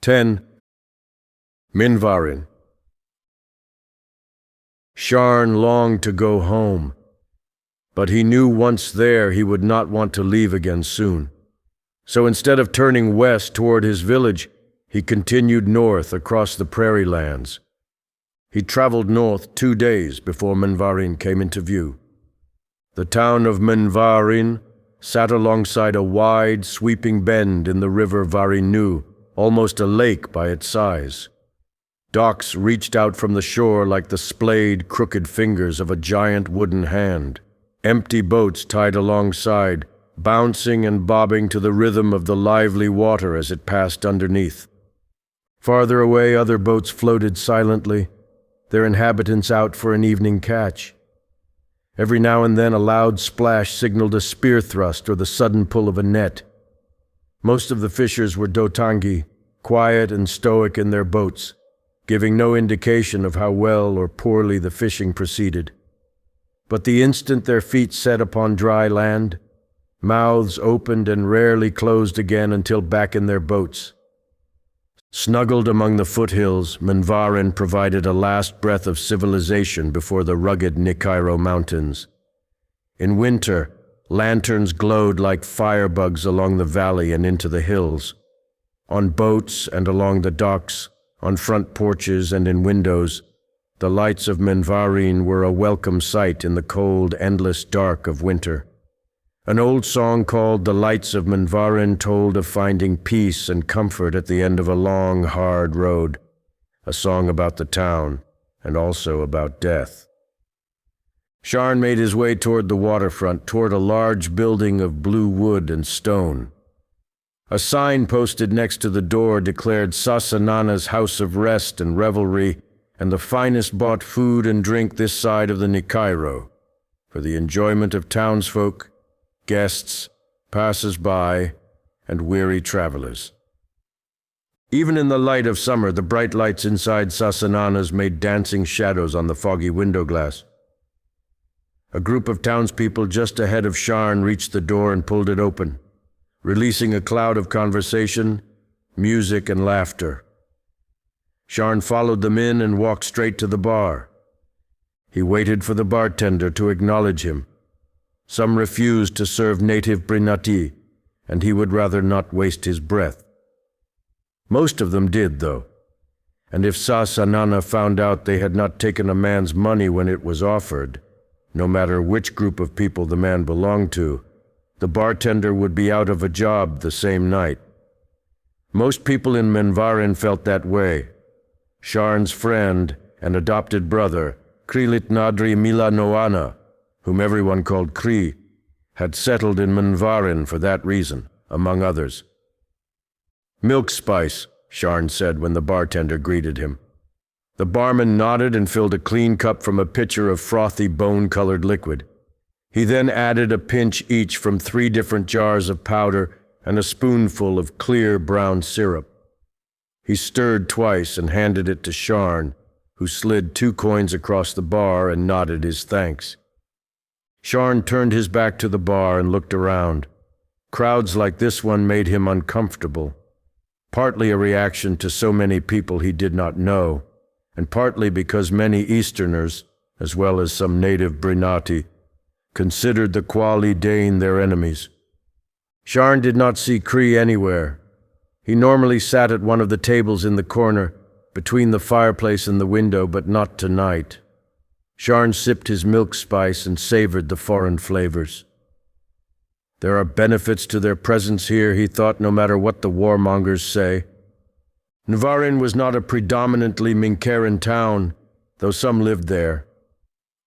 10. Mn'vaarin. Sharn longed to go home, but he knew once there he would not want to leave again soon. So instead of turning west toward his village, he continued north across the prairie lands. He traveled north 2 days before Mn'vaarin came into view. The town of Mn'vaarin sat alongside a wide, sweeping bend in the river Varinu, almost a lake by its size. Docks reached out from the shore like the splayed, crooked fingers of a giant wooden hand. Empty boats tied alongside, bouncing and bobbing to the rhythm of the lively water as it passed underneath. Farther away, other boats floated silently, their inhabitants out for an evening catch. Every now and then a loud splash signaled a spear thrust or the sudden pull of a net. Most of the fishers were Dotangi, quiet and stoic in their boats, giving no indication of how well or poorly the fishing proceeded. But the instant their feet set upon dry land, mouths opened and rarely closed again until back in their boats. Snuggled among the foothills, Mn'vaarin provided a last breath of civilization before the rugged Nikairo Mountains. In winter, lanterns glowed like firebugs along the valley and into the hills. On boats and along the docks, on front porches and in windows, the lights of Mn'vaarin were a welcome sight in the cold, endless dark of winter. An old song called "The Lights of Mn'vaarin" told of finding peace and comfort at the end of a long, hard road, a song about the town and also about death. Sharn made his way toward the waterfront, toward a large building of blue wood and stone. A sign posted next to the door declared Sasanana's house of rest and revelry and the finest bought food and drink this side of the Nikairo, for the enjoyment of townsfolk, guests, passers-by, and weary travelers. Even in the light of summer, the bright lights inside Sasanana's made dancing shadows on the foggy window glass. A group of townspeople just ahead of Sharn reached the door and pulled it open, releasing a cloud of conversation, music, and laughter. Sharn followed them in and walked straight to the bar. He waited for the bartender to acknowledge him. Some refused to serve native Brinaatii, and he would rather not waste his breath. Most of them did, though, and if Sasanana found out they had not taken a man's money when it was offered, no matter which group of people the man belonged to, the bartender would be out of a job the same night. Most people in Mn'vaarin felt that way. Sharn's friend and adopted brother, Krii, whom everyone called Krii, had settled in Mn'vaarin for that reason, among others. "Milk spice," Sharn said when the bartender greeted him. The barman nodded and filled a clean cup from a pitcher of frothy, bone-colored liquid. He then added a pinch each from 3 different jars of powder and a spoonful of clear brown syrup. He stirred twice and handed it to Sharn, who slid 2 coins across the bar and nodded his thanks. Sharn turned his back to the bar and looked around. Crowds like this one made him uncomfortable, partly a reaction to so many people he did not know, and partly because many Easterners, as well as some native Brinaatii, considered the Kuali Dane their enemies. Sharn did not see Krii anywhere. He normally sat at one of the tables in the corner, between the fireplace and the window, but not tonight. Sharn sipped his milk spice and savored the foreign flavors. There are benefits to their presence here, he thought, no matter what the warmongers say. Mn'vaarin was not a predominantly Mn'vaarin town, though some lived there.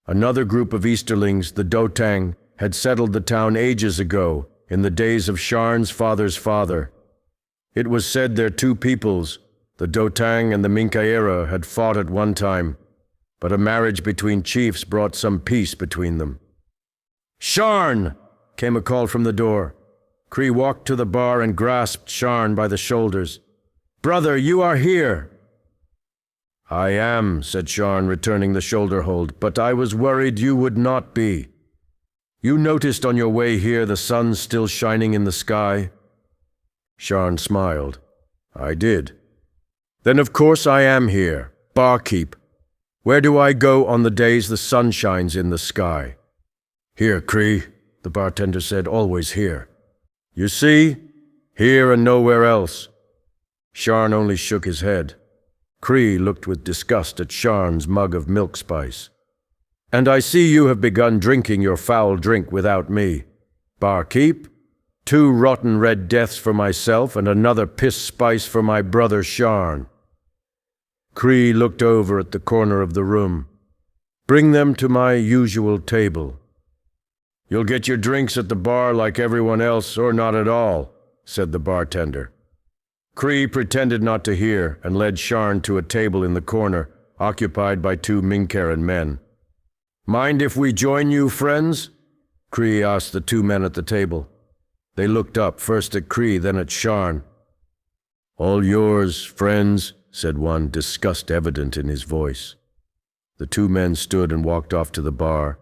Another group of Easterlings, the Dotang, had settled the town ages ago, in the days of Sharn's father's father. It was said their 2 peoples, the Dotang and the Mn'vaarin, had fought at one time, but a marriage between chiefs brought some peace between them. "Sharn!" came a call from the door. Krii walked to the bar and grasped Sharn by the shoulders. "Brother, you are here!" "I am," said Sharn, returning the shoulder hold, "but I was worried you would not be. You noticed on your way here the sun still shining in the sky?" Sharn smiled. "I did. Then of course I am here, barkeep. Where do I go on the days the sun shines in the sky? Here, Krii, the bartender said, always here. You see? Here and nowhere else. Sharn only shook his head. Krii looked with disgust at Sharn's mug of milk spice. And I see you have begun drinking your foul drink without me. Barkeep, 2 rotten red deaths for myself and another piss spice for my brother Sharn. Krii looked over at the corner of the room. Bring them to my usual table. You'll get your drinks at the bar like everyone else, or not at all, said the bartender. Krii pretended not to hear and led Sharn to a table in the corner, occupied by 2 Mn'vaarin men. Mind if we join you, friends? Krii asked the 2 men at the table. They looked up, first at Krii, then at Sharn. All yours, friends, said one, disgust evident in his voice. The 2 men stood and walked off to the bar.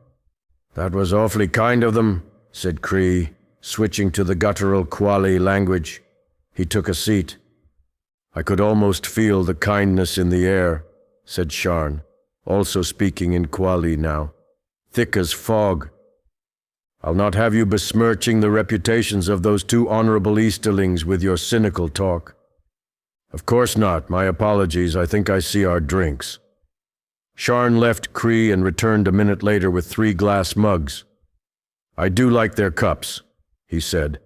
That was awfully kind of them, said Krii, switching to the guttural Quali language. He took a seat. I could almost feel the kindness in the air, said Sharn, also speaking in Quali now. Thick as fog. I'll not have you besmirching the reputations of those 2 honorable Easterlings with your cynical talk. Of course not. My apologies. I think I see our drinks. Sharn left Krii and returned a minute later with 3 glass mugs. I do like their cups, he said.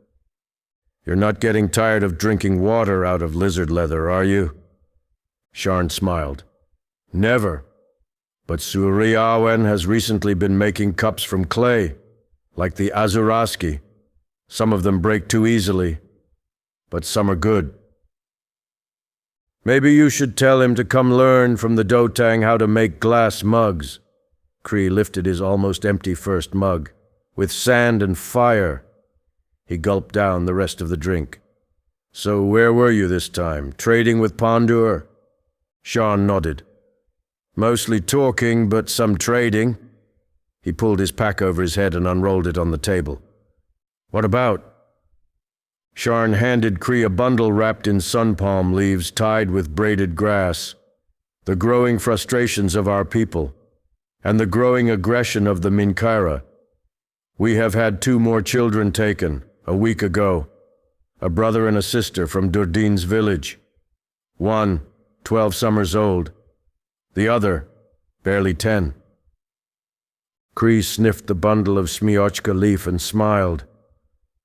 You're not getting tired of drinking water out of lizard leather, are you? Sharn smiled. Never. But Suriawen has recently been making cups from clay, like the Azuraski. Some of them break too easily, but some are good. Maybe you should tell him to come learn from the Dotang how to make glass mugs. Krii lifted his almost empty first mug. With sand and fire. He gulped down the rest of the drink. So where were you this time? Trading with Pondur? Sharn nodded. Mostly talking, but some trading. He pulled his pack over his head and unrolled it on the table. What about? Sharn handed Krii a bundle wrapped in sun palm leaves tied with braided grass. The growing frustrations of our people, and the growing aggression of the Minkaira. We have had 2 more children taken, a week ago. A brother and a sister from Durdin's village. One, 12 summers old. The other, barely 10. Krii sniffed the bundle of smiochka leaf and smiled.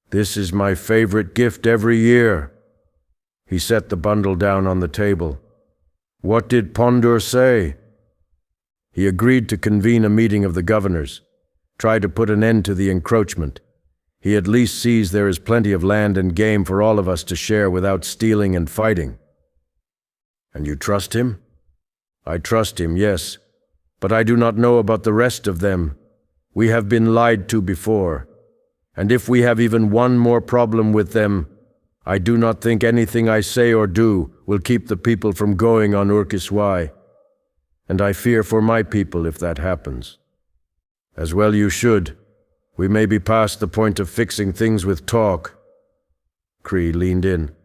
This is my favorite gift every year. He set the bundle down on the table. What did Pondur say? He agreed to convene a meeting of the governors, try to put an end to the encroachment. He at least sees there is plenty of land and game for all of us to share without stealing and fighting. And you trust him? I trust him, yes, but I do not know about the rest of them. We have been lied to before. And if we have even one more problem with them, I do not think anything I say or do will keep the people from going on Urkiswai. And I fear for my people if that happens. As well you should. We may be past the point of fixing things with talk. Krii leaned in.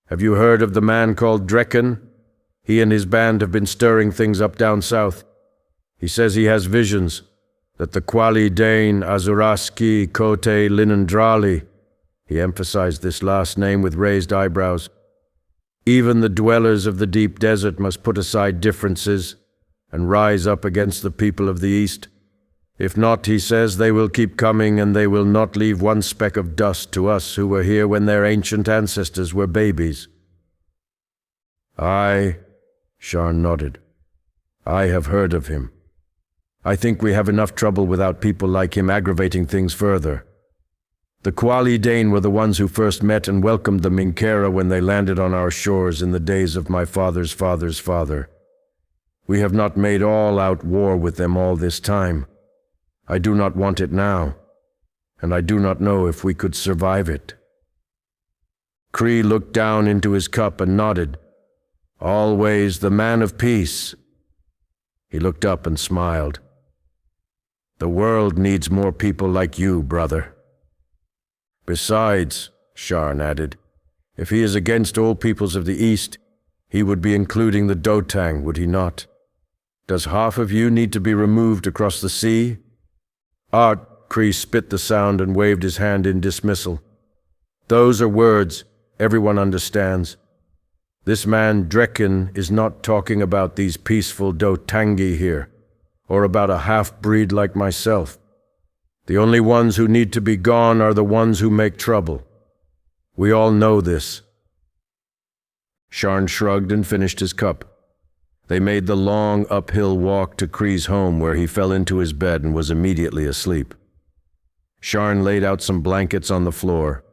Have you heard of the man called Drekken? He and his band have been stirring things up down south. He says he has visions. That the Quali Dane Azuraski Kote Linendrali, he emphasized this last name with raised eyebrows. Even the dwellers of the deep desert must put aside differences and rise up against the people of the East. If not, he says, they will keep coming and they will not leave one speck of dust to us who were here when their ancient ancestors were babies. Aye, Sharn nodded. I have heard of him. I think we have enough trouble without people like him aggravating things further. The Quali Dane were the ones who first met and welcomed the Minkaira when they landed on our shores in the days of my father's father's father. We have not made all-out war with them all this time. I do not want it now, and I do not know if we could survive it. Krii looked down into his cup and nodded. Always the man of peace. He looked up and smiled. The world needs more people like you, brother. Besides, Sharn added, if he is against all peoples of the East, he would be including the Dotang, would he not? Does half of you need to be removed across the sea? Krii spit the sound and waved his hand in dismissal. Those are words everyone understands. This man Drekin is not talking about these peaceful Dotangi here, or about a half-breed like myself. The only ones who need to be gone are the ones who make trouble. We all know this. Sharn shrugged and finished his cup. They made the long uphill walk to Krii's home, where he fell into his bed and was immediately asleep. Sharn laid out some blankets on the floor,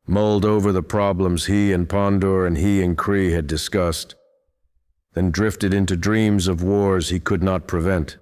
mulled over the problems he and Pondor and he and Krii had discussed, then drifted into dreams of wars he could not prevent.